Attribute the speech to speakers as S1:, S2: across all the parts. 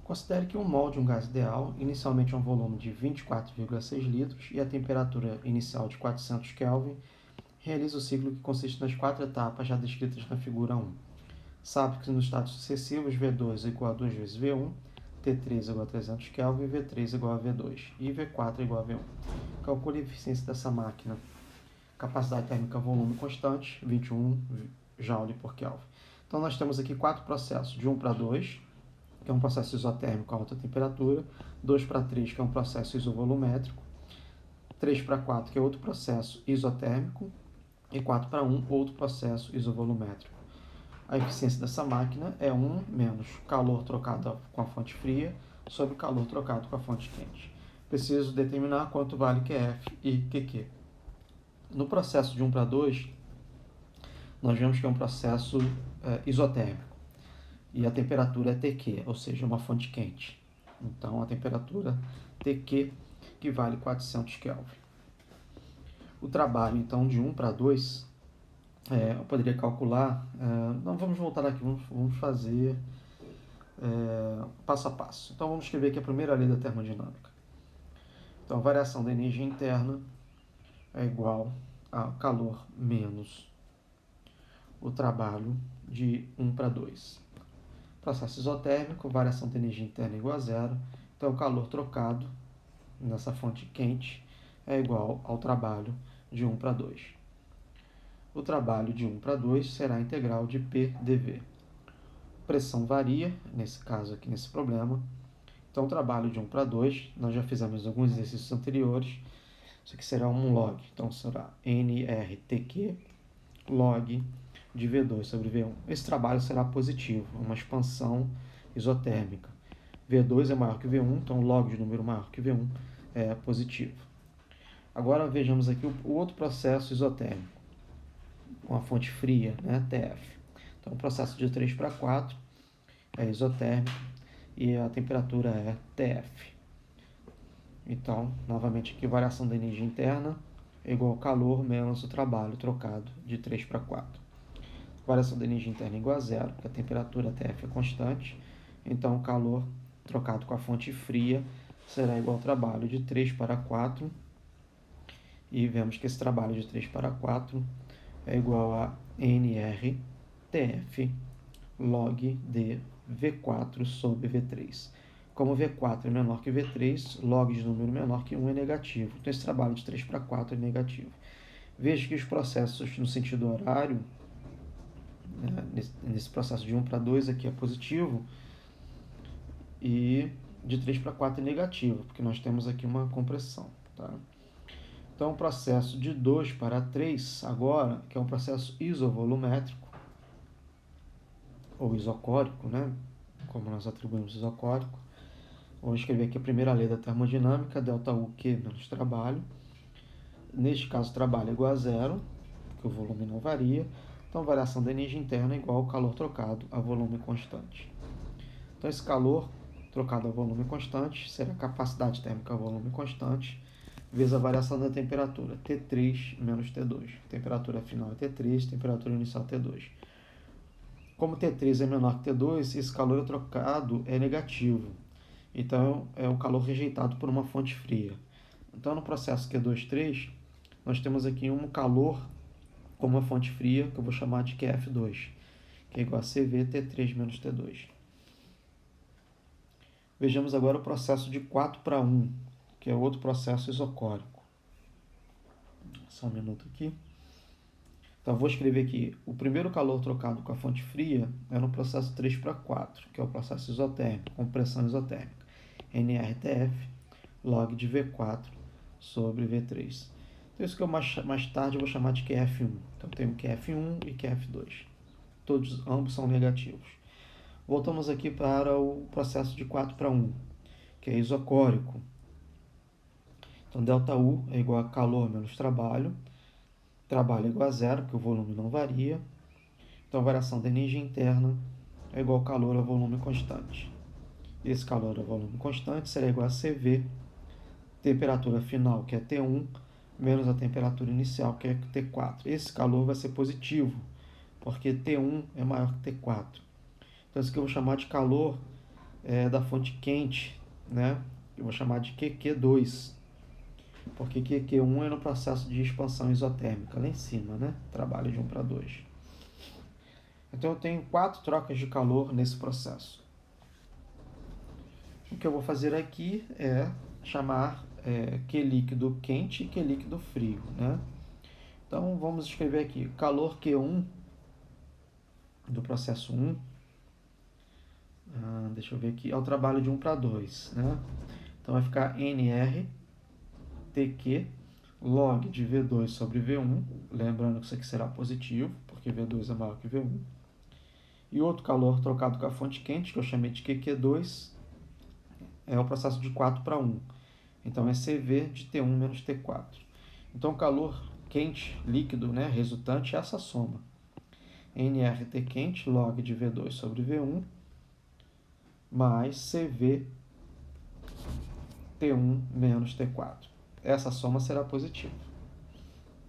S1: Considere que um mol de um gás ideal inicialmente é um volume de 24,6 litros e a temperatura inicial de 400 Kelvin realiza o ciclo que consiste nas 4 etapas já descritas na figura 1. Sabe que nos estados sucessivos V2 é igual a 2 vezes V1, T3 é igual a 300 Kelvin, V3 é igual a V2 e V4 é igual a V1. Calcule a eficiência dessa máquina. Capacidade térmica volume constante, 21 Joule por Kelvin. Então nós temos aqui 4 processos, de 1 para 2, que é um processo isotérmico a alta temperatura, 2 para 3, que é um processo isovolumétrico, 3 para 4, que é outro processo isotérmico, e 4 para 1, outro processo isovolumétrico. A eficiência dessa máquina é 1 menos calor trocado com a fonte fria sobre calor trocado com a fonte quente. Preciso determinar quanto vale QF e QQ. No processo de 1 para 2, nós vemos que é um processo isotérmico e a temperatura é TQ, ou seja, uma fonte quente. Então, a temperatura TQ equivale a 400 Kelvin. O trabalho, então, de 1 para 2, eu poderia calcular... não, vamos voltar aqui, vamos fazer passo a passo. Então, vamos escrever aqui a primeira lei da termodinâmica. Então, a variação da energia interna é igual a calor menos o trabalho de 1 para 2. Processo isotérmico, variação da energia interna é igual a zero. Então, o calor trocado nessa fonte quente é igual ao trabalho de 1 para 2. O trabalho de 1 para 2 será a integral de P dV. Pressão varia, nesse caso aqui, nesse problema. Então, o trabalho de 1 para 2, nós já fizemos alguns exercícios anteriores. Isso aqui será um log. Então, será nRTQ log de V2 sobre V1. Esse trabalho será positivo, uma expansão isotérmica. V2 é maior que V1, então log de número maior que V1 é positivo. Agora vejamos aqui o outro processo isotérmico, com a fonte fria, né, TF. Então o processo de 3 para 4 é isotérmico e a temperatura é TF. Então, novamente aqui, variação da energia interna é igual ao calor menos o trabalho trocado de 3 para 4. Variação da energia interna é igual a zero, porque a temperatura TF é constante. Então, o calor trocado com a fonte fria será igual ao trabalho de 3 para 4. E vemos que esse trabalho de 3 para 4 é igual a nRTF log de V4 sobre V3. Como V4 é menor que V3, log de número menor que 1 é negativo. Então, esse trabalho de 3 para 4 é negativo. Veja que os processos no sentido horário, nesse processo de 1 para 2 aqui é positivo e de 3 para 4 é negativo, porque nós temos aqui uma compressão. Tá? Então, o processo de 2 para 3 agora, que é um processo isovolumétrico, ou isocórico, né? Como nós atribuímos isocórico. Vamos escrever aqui a primeira lei da termodinâmica, ΔUQ menos trabalho. Neste caso, trabalho é igual a zero, porque o volume não varia. Então, a variação da energia interna é igual ao calor trocado a volume constante. Então, esse calor trocado a volume constante será a capacidade térmica a volume constante, vezes a variação da temperatura, T3 menos T2. Temperatura final é T3, temperatura inicial T2. Como T3 é menor que T2, esse calor trocado é negativo. Então, é o calor rejeitado por uma fonte fria. Então, no processo Q2,3, nós temos aqui um calor com uma fonte fria, que eu vou chamar de QF2, que é igual a CV T3 menos T2. Vejamos agora o processo de 4 para 1, que é outro processo isocórico. Só um minuto aqui. Então, vou escrever aqui, o primeiro calor trocado com a fonte fria é no processo 3 para 4, que é o processo isotérmico, com pressão isotérmica. nRTF log de V4 sobre V3. Então, isso que eu mais tarde eu vou chamar de QF1. Então, tenho QF1 e QF2. Ambos são negativos. Voltamos aqui para o processo de 4 para 1, que é isocórico. Então, ΔU é igual a calor menos trabalho. Trabalho é igual a zero, porque o volume não varia. Então, a variação da energia interna é igual ao calor a volume constante. Esse calor a volume constante será igual a CV, temperatura final, que é T1, menos a temperatura inicial, que é T4. Esse calor vai ser positivo, porque T1 é maior que T4. Então, isso aqui eu vou chamar de calor da fonte quente, né? Eu vou chamar de QQ2, porque QQ1 é no processo de expansão isotérmica, lá em cima, né? Trabalho de 1 para 2. Então eu tenho 4 trocas de calor nesse processo. O que eu vou fazer aqui é chamar Q líquido quente e Q líquido frio, né? Então vamos escrever aqui, calor Q1 do processo 1, deixa eu ver aqui, é o trabalho de 1 para 2, né? Então vai ficar NRTQ log de V2 sobre V1, lembrando que isso aqui será positivo, porque V2 é maior que V1. E outro calor trocado com a fonte quente, que eu chamei de QQ2, é o processo de 4 para 1. Então é CV de T1 menos T4. Então o calor quente, líquido, né, resultante é essa soma. nRT quente log de V2 sobre V1 mais CV T1 menos T4. Essa soma será positiva,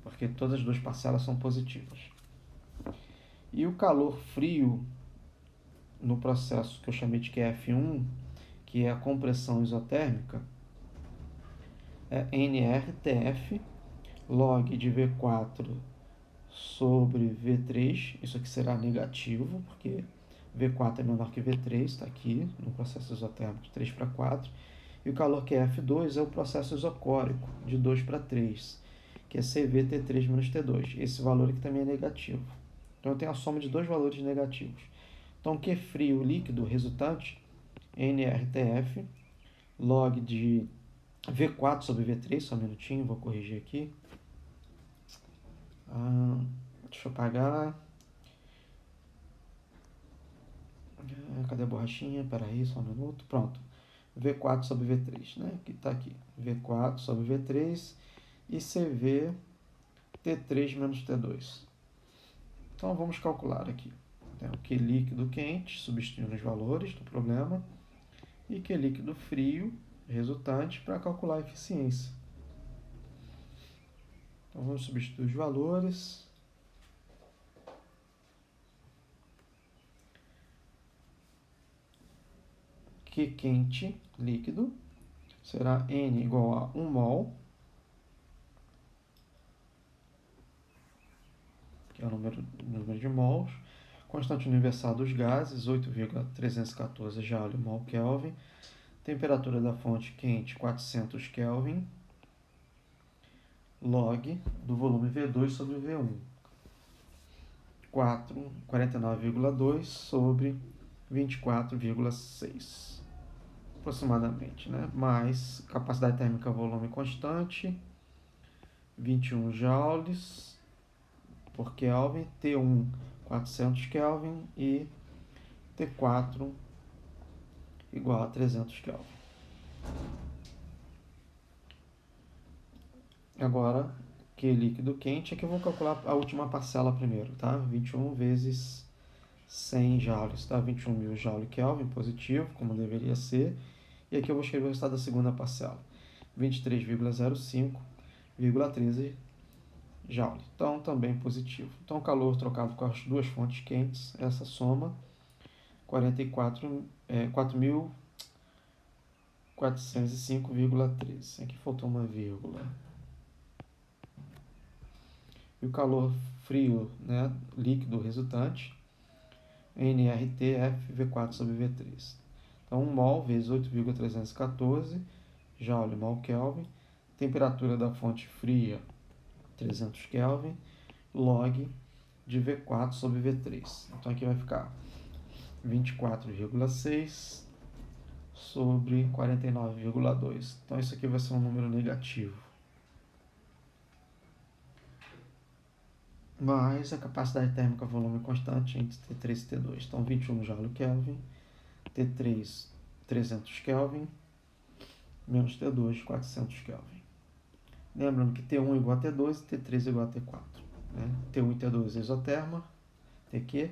S1: porque todas as duas parcelas são positivas. E o calor frio no processo que eu chamei de QF1, que é a compressão isotérmica, é nRTF log de V4 sobre V3. Isso aqui será negativo, porque V4 é menor que V3, está aqui no processo isotérmico de 3 para 4. E o calor QF2 é o processo isocórico de 2 para 3, que é CVT3 menos T2. Esse valor aqui também é negativo. Então eu tenho a soma de dois valores negativos. Então Q frio líquido resultante, nRTF log de V4 sobre V3, só um minutinho, vou corrigir aqui. Deixa eu apagar. Cadê a borrachinha? Peraí, só um minuto. Pronto. V4 sobre V3, né? Que está aqui. V4 sobre V3 e CV T3 menos T2. Então vamos calcular aqui. Então, Q líquido quente, substituindo os valores do problema, e Q líquido frio, resultante, para calcular a eficiência. Então vamos substituir os valores. Q quente, líquido, será N igual a 1 mol, que é o número de mols. Constante universal dos gases, 8,314 joule mol Kelvin. Temperatura da fonte quente, 400 Kelvin. Log do volume V2 sobre V1. 49,2 sobre 24,6. Aproximadamente, né? Mais capacidade térmica volume constante, 21 joules por Kelvin, T1 400 Kelvin e T4 igual a 300 Kelvin. Agora, Q líquido quente, aqui eu vou calcular a última parcela primeiro, tá? 21 vezes 100 joules, tá? 21.000 joule Kelvin, positivo, como deveria ser. E aqui eu vou escrever o resultado da segunda parcela, 23,05,13 joule. Então, também positivo. Então, o calor trocado com as duas fontes quentes, essa soma, 4.405,13. Aqui faltou uma vírgula. E o calor frio, né, líquido resultante, nRT V4 sobre V3. Então, 1 mol vezes 8,314 joule mol Kelvin. Temperatura da fonte fria, 300 Kelvin, log de V4 sobre V3. Então, aqui vai ficar 24,6 sobre 49,2. Então, isso aqui vai ser um número negativo. Mas a capacidade térmica volume constante entre T3 e T2. Então, 21 joule Kelvin, T3 300 Kelvin, menos T2 400 Kelvin. Lembrando que T1 igual a T2 e T3 igual a T4. Né? T1 e T2 exoterma, TQ,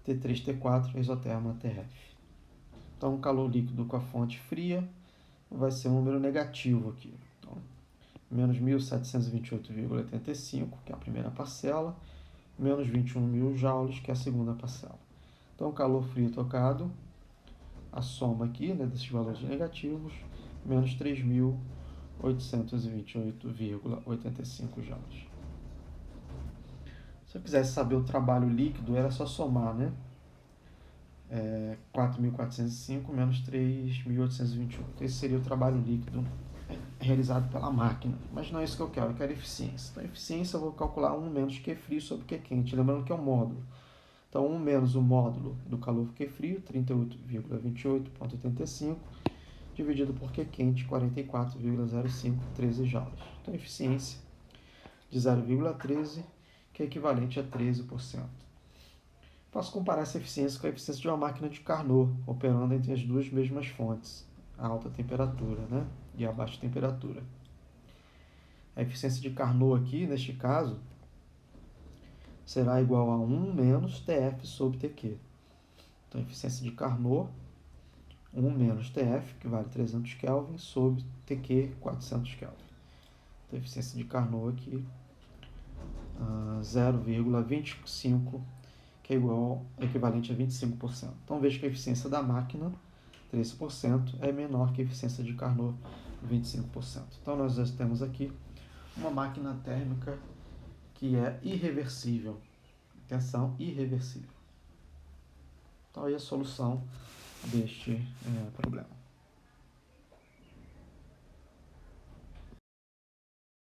S1: T3 T4 exoterma TF. Então, o calor líquido com a fonte fria vai ser um número negativo aqui. Então, menos 1.728,85, que é a primeira parcela, menos 21.000 joules, que é a segunda parcela. Então, o calor frio trocado, a soma aqui, né, desses valores negativos, menos 3.828,85 joules. Se eu quisesse saber o trabalho líquido, era só somar, né? 4.405 menos 3.821. Esse seria o trabalho líquido realizado pela máquina. Mas não é isso que eu quero eficiência. Então, a eficiência eu vou calcular 1 menos Q frio sobre Q quente, lembrando que é um módulo. Então, 1 menos o módulo do calor Q frio, 38,28,85, dividido por Q quente, 44,0513 joules. Então, a eficiência de 0,13, que é equivalente a 13%. Posso comparar essa eficiência com a eficiência de uma máquina de Carnot, operando entre as duas mesmas fontes, a alta temperatura, né, e a baixa temperatura. A eficiência de Carnot aqui, neste caso, será igual a 1 menos TF sobre TQ. Então, a eficiência de Carnot, 1 menos TF, que vale 300 Kelvin, sobre TQ, 400 Kelvin. Então, a eficiência de Carnot aqui, 0,25, que é equivalente a 25%. Então, veja que a eficiência da máquina, 13%, é menor que a eficiência de Carnot, 25%. Então, nós já temos aqui uma máquina térmica que é irreversível. Atenção, irreversível. Então, aí a solução deste problema.